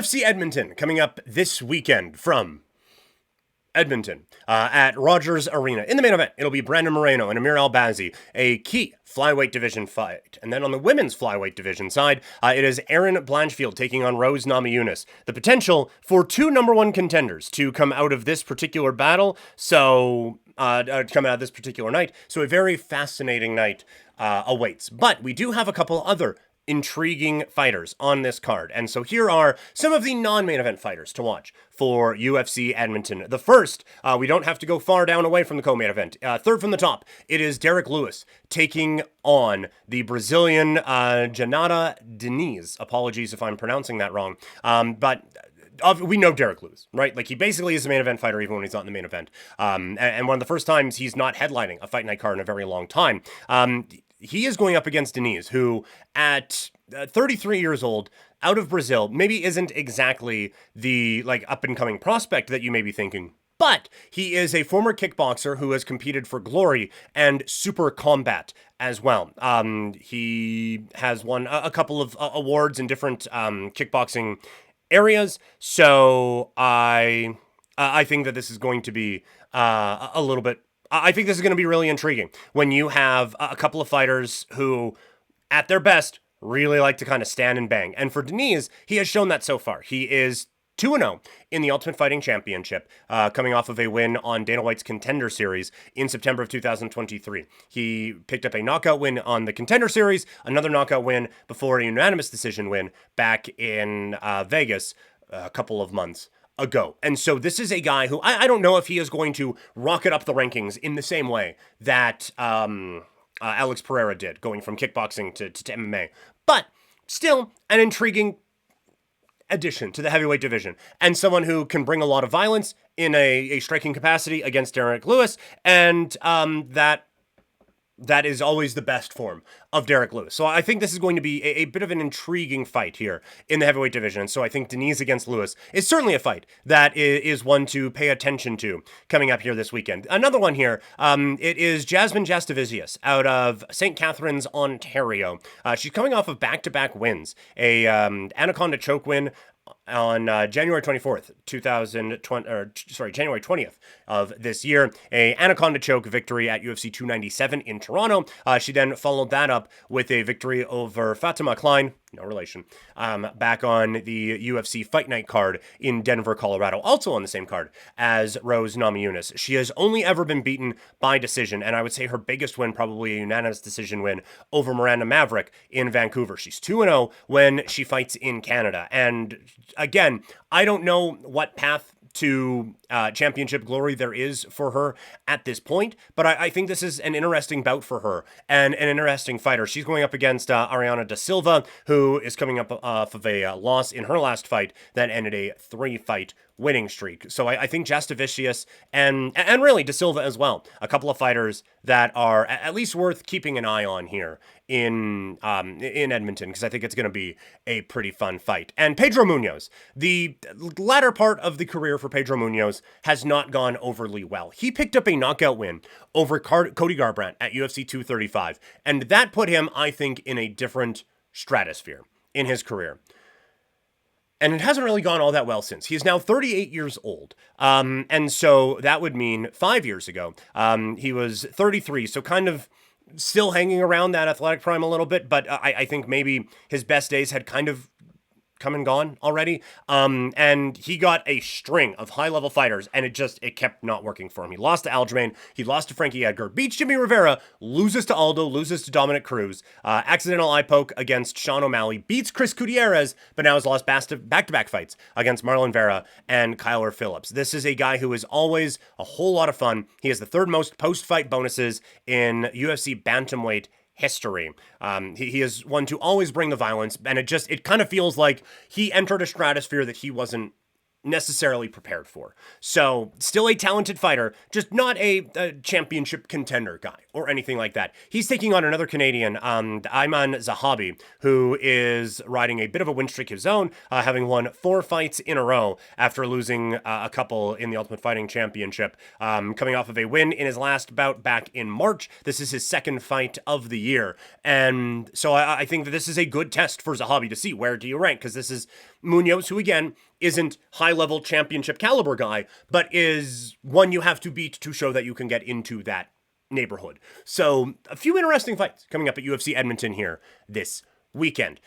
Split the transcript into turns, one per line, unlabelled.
UFC Edmonton coming up this weekend from Edmonton at Rogers Arena. In the main event, it'll be Brandon Moreno and Amir Albazi, a key flyweight division fight. And then on the women's flyweight division side, it is Erin Blanchfield taking on Rose Namajunas. The potential for two number one contenders to come out of this particular battle, come out of this particular night. So a very fascinating night awaits. But we do have a couple other intriguing fighters on this card. And so here are some of the non-main event fighters to watch for UFC Edmonton. The first, we don't have to go far down away from the co-main event. Third from the top, it is Derek Lewis taking on the Brazilian Janata Diniz. Apologies if I'm pronouncing that wrong. But we know Derek Lewis, right? Like, he basically is a main event fighter even when he's not in the main event. And one of the first times he's not headlining a fight night card in a very long time. He is going up against Diniz, who at 33 years old, out of Brazil, maybe isn't exactly the up and coming prospect that you may be thinking. But he is a former kickboxer who has competed for Glory and Super Combat as well. He has won a couple of awards in different kickboxing areas. So I think that this is going to be a little bit. I think this is going to be really intriguing when you have a couple of fighters who, at their best, really like to kind of stand and bang. And for Diniz, he has shown that so far. He is 2-0 in the Ultimate Fighting Championship, coming off of a win on Dana White's Contender Series in September of 2023. He picked up a knockout win on the Contender Series, another knockout win before a unanimous decision win back in Vegas a couple of months ago. And so this is a guy who I don't know if he is going to rocket up the rankings in the same way that Alex Pereira did, going from kickboxing to MMA. But still an intriguing addition to the heavyweight division, and someone who can bring a lot of violence in a striking capacity against Derek Lewis, and that is always the best form of Derek Lewis. So I think this is going to be a bit of an intriguing fight here in the heavyweight division. So I think Diniz against Lewis is certainly a fight that is one to pay attention to coming up here this weekend. Another one here, it is Jasmine Jastovicius out of St. Catharines, Ontario. She's coming off of back-to-back wins, a Anaconda choke win on January 24th, January 20th of this year, a Anaconda choke victory at UFC 297 in Toronto. She then followed that up with a victory over Fatima Klein, no relation, back on the UFC Fight Night card in Denver, Colorado, also on the same card as Rose Namajunas. She has only ever been beaten by decision, and I would say her biggest win, probably a unanimous decision win over Miranda Maverick in Vancouver. She's 2-0 when she fights in Canada. And again, I don't know what path to championship glory there is for her at this point, but I think this is an interesting bout for her and an interesting fighter. She's going up against Ariana Da Silva, who is coming up off of a loss in her last fight that ended a 3-fight winning streak. So I think Jastovicius and really Da Silva as well, a couple of fighters that are at least worth keeping an eye on here in Edmonton, because I think it's going to be a pretty fun fight. And Pedro Munoz, the latter part of the career for Pedro Munoz has not gone overly well. He picked up a knockout win over Cody Garbrandt at UFC 235, and that put him, I think, in a different stratosphere in his career. And it hasn't really gone all that well since. He's now 38 years old. And so that would mean 5 years ago, he was 33. So kind of still hanging around that athletic prime a little bit. But I think maybe his best days had kind of come and gone already. And he got a string of high-level fighters, and it kept not working for him. He lost to Aljamain, he lost to Frankie Edgar, beats Jimmy Rivera, loses to Aldo, loses to Dominic Cruz, accidental eye poke against Sean O'Malley, beats Chris Gutierrez, but now has lost back-to-back fights against Marlon Vera and Kyler Phillips. This is a guy who is always a whole lot of fun. He has the third most post-fight bonuses in UFC bantamweight history. He is one to always bring the violence, and it kind of feels like he entered a stratosphere that he wasn't necessarily prepared for. So, still a talented fighter, just not a championship contender guy or anything like that. He's taking on another Canadian, Ayman Zahabi, who is riding a bit of a win streak of his own, having won 4 fights in a row after losing a couple in the Ultimate Fighting Championship, coming off of a win in his last bout back in March. This is his second fight of the year. And so I think that this is a good test for Zahabi to see where do you rank, because this is Munoz, who again isn't high-level championship caliber guy, but is one you have to beat to show that you can get into that neighborhood. So a few interesting fights coming up at UFC Edmonton here this weekend.